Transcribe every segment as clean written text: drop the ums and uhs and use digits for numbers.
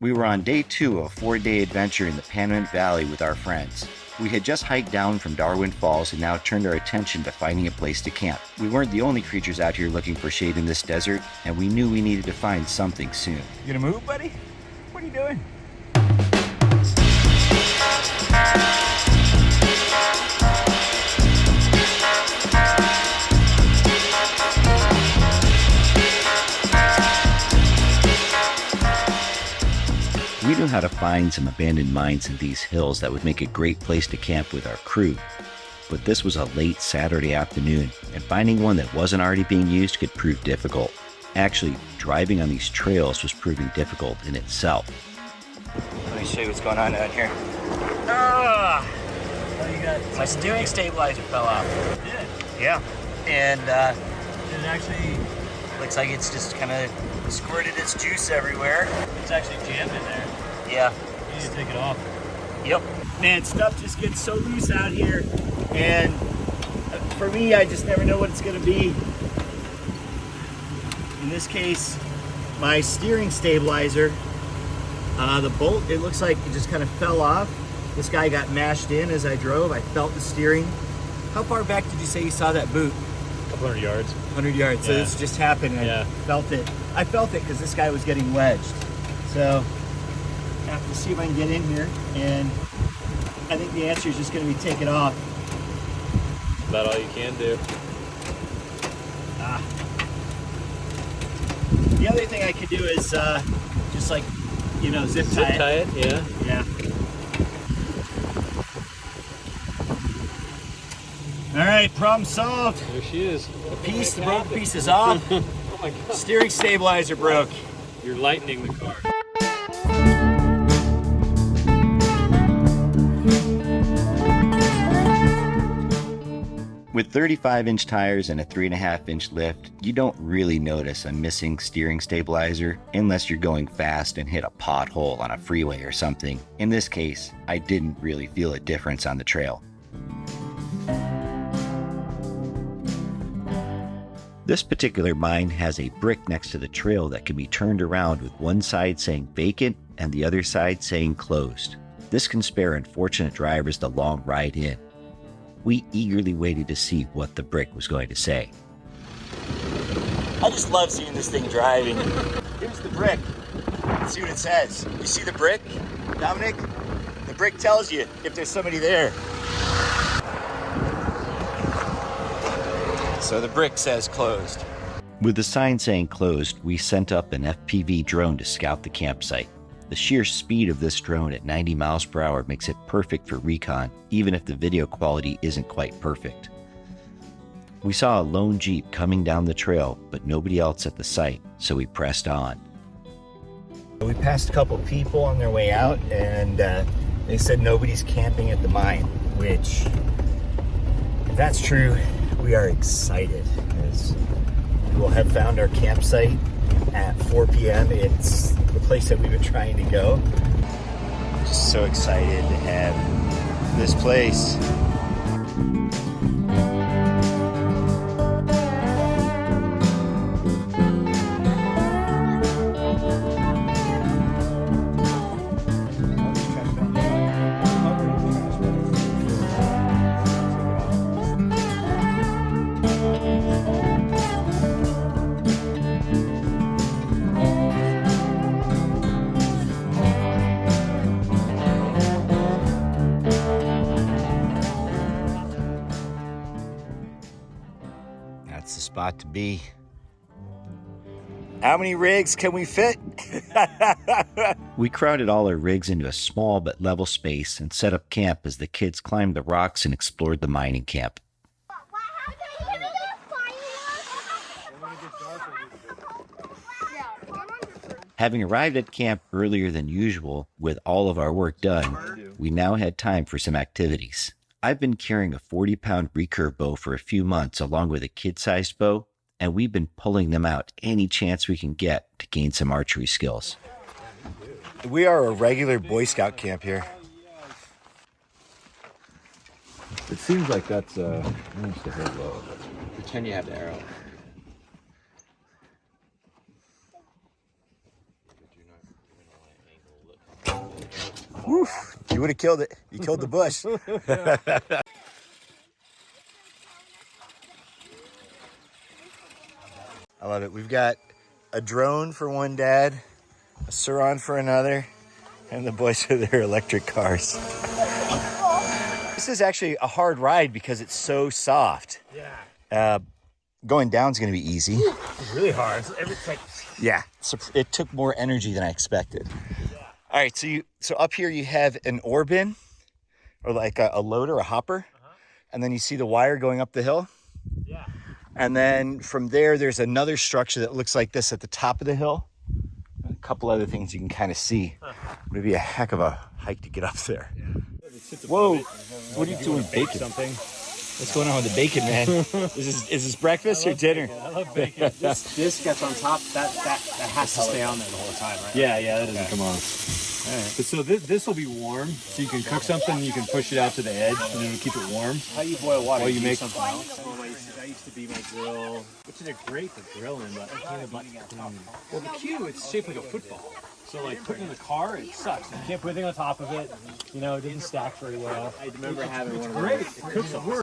We were on day 2 of a 4-day adventure in the Panamint Valley with our friends. We had just hiked down from Darwin Falls and now turned our attention to finding a place to camp. We weren't the only creatures out here looking for shade in this desert, and we knew we needed to find something soon. You gonna move, buddy? What are you doing? We knew how to find some abandoned mines in these hills that would make a great place to camp with our crew. But this was a late Saturday afternoon, and finding one that wasn't already being used could prove difficult. Actually, driving on these trails was proving difficult in itself. Let me show you what's going on out here. What do you got? My steering stabilizer fell off. It did. Yeah. And It actually, looks like it's just kind of squirted its juice everywhere. it's actually jammed in there. Yeah. You need to take it off. Yep. Man, stuff just gets so loose out here, and for me, I just never know what it's gonna be. In this case, my steering stabilizer, the bolt, it looks like it just kind of fell off. This guy got mashed in as I drove. I felt the steering. How far back did you say you saw that boot? A couple hundred yards. 100 yards. So Yeah. this just happened. And Yeah. I felt it. I felt it because this guy was getting wedged. So I have to see if I can get in here. And I think the answer is just going to be take it off. About all you can do. The other thing I could do is just like, you know, zip tie Zip tie it, yeah. Yeah. All right, problem solved. There she is. The broken piece is off. Oh my god. Steering stabilizer broke. You're lightening the car. With 35-inch tires and a 3.5-inch lift, you don't really notice a missing steering stabilizer unless you're going fast and hit a pothole on a freeway or something. In this case, I didn't really feel a difference on the trail. This particular mine has a brick next to the trail that can be turned around with one side saying vacant and the other side saying closed. This can spare unfortunate drivers the long ride in. We eagerly waited to see what the brick was going to say. I just love seeing this thing driving. Here's the brick. Let's see what it says. You see the brick, Dominic? The brick tells you if there's somebody there. So the brick says closed. With the sign saying closed, we sent up an FPV drone to scout the campsite. The sheer speed of this drone at 90 miles per hour makes it perfect for recon, even if the video quality isn't quite perfect. We saw a lone Jeep coming down the trail, but nobody else at the site, so we pressed on. We passed a couple people on their way out, and they said nobody's camping at the mine, which, if that's true, we are excited, because we will have found our campsite at 4 p.m. It's the place that we've been trying to go. Just so excited to have this place. That's the spot to be. How many rigs can we fit? We crowded all our rigs into a small but level space and set up camp as the kids climbed the rocks and explored the mining camp. Having arrived at camp earlier than usual with all of our work done, we now had time for some activities. I've been carrying a 40-pound recurve bow for a few months along with a kid-sized bow, and we've been pulling them out any chance we can get to gain some archery skills. We are a regular Boy Scout camp here. It seems like that's almost a head low. Pretend you have the arrow. Woof, you would have killed it. You killed the bush. I love it. We've got a drone for one dad, a Suron for another, and the boys with their electric cars. This is actually a hard ride because it's so soft. Yeah. Going down is going to be easy. It's really hard. It's like, Yeah, so it took more energy than I expected. All right, so up here you have an ore bin, or like a loader, a hopper, and then you see the wire going up the hill. yeah. And then from there, there's another structure that looks like this at the top of the hill. And a couple other things you can kind of see. It would be a heck of a hike to get up there. Whoa, what are you doing, bacon? Something. What's going on with the bacon, man? is this breakfast or dinner? Bacon. I love bacon. This gets on top. That has to stay on there the whole time, right? Yeah, that doesn't come off. All right. So this will be warm, so you can cook something, you can push it out to the edge, and then keep it warm. How you boil water? While you make something else. That used to be my grill, which is great for grilling, but I can't well, the cue, it's shaped like a football. So like putting in the car, it sucks. You can't put anything on top of it. You know, it didn't stack very well. I remember having one of those. Great. It cooks a horse.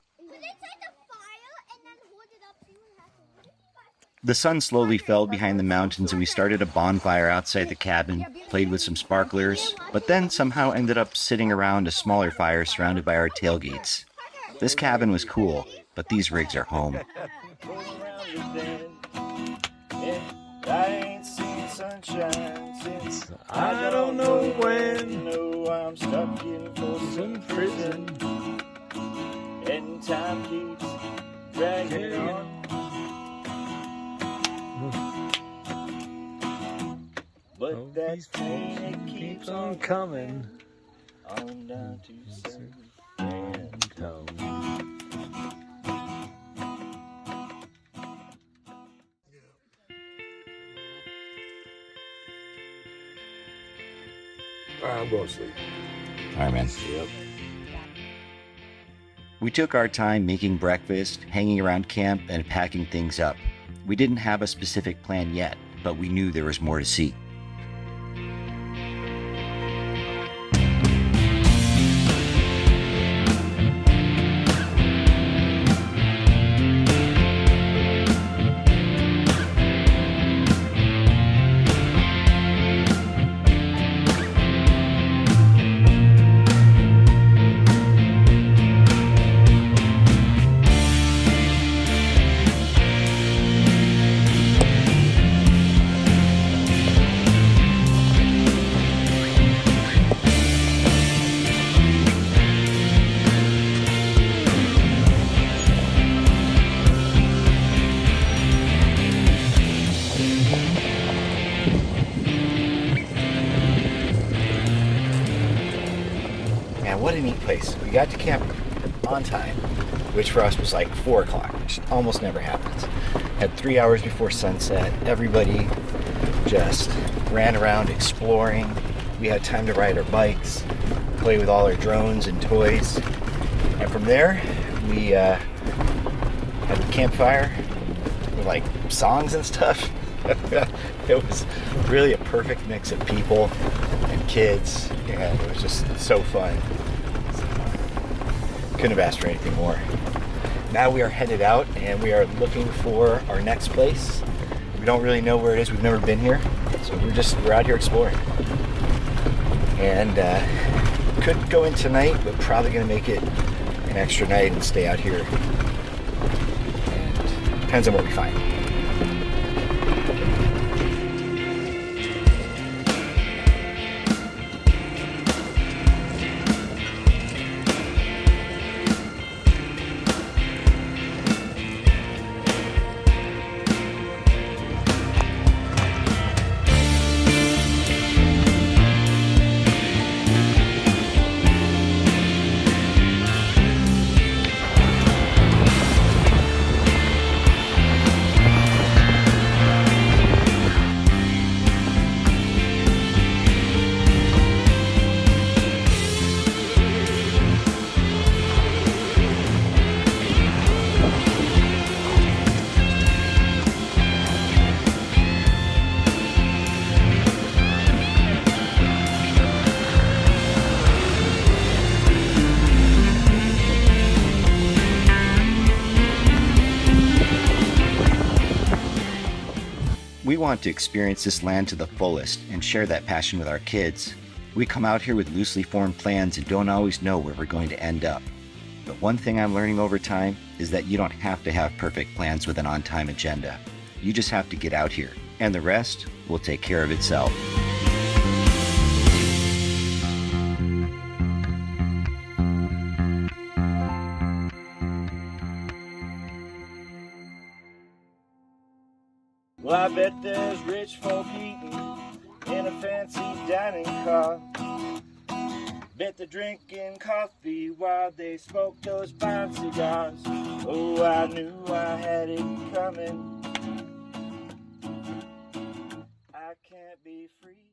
The sun slowly fell behind the mountains and we started a bonfire outside the cabin, played with some sparklers, but then somehow ended up sitting around a smaller fire surrounded by our tailgates. This cabin was cool, but these rigs are home. I ain't seen sunshine since I don't know when. No, I'm stuck in Folsom Prison, and time keeps dragging on. But that train, it keeps on coming. on down to San Antonio. I'm going to sleep. All right, man. Yep. We took our time making breakfast, hanging around camp, and packing things up. We didn't have a specific plan yet, but we knew there was more to see. Man, what a neat place. We got to camp on time, which for us was like 4 o'clock, which almost never happens. Had 3 hours before sunset. Everybody just ran around exploring. We had time to ride our bikes, play with all our drones and toys. And from there, we had the campfire with like songs and stuff. It was really a perfect mix of people and kids, and it was just so fun. Couldn't have asked for anything more. Now we are headed out and we are looking for our next place. We don't really know where it is. We've never been here, so we're out here exploring. And could go in tonight, but probably gonna make it an extra night and stay out here. And depends on what we find. We want to experience this land to the fullest and share that passion with our kids. We come out here with loosely formed plans and don't always know where we're going to end up. But one thing I'm learning over time is that you don't have to have perfect plans with an on-time agenda. You just have to get out here, and the rest will take care of itself. Well, I bet there's rich folk eating in a fancy dining car. Bet they're drinking coffee while they smoke those fine cigars. Oh, I knew I had it coming. I can't be free.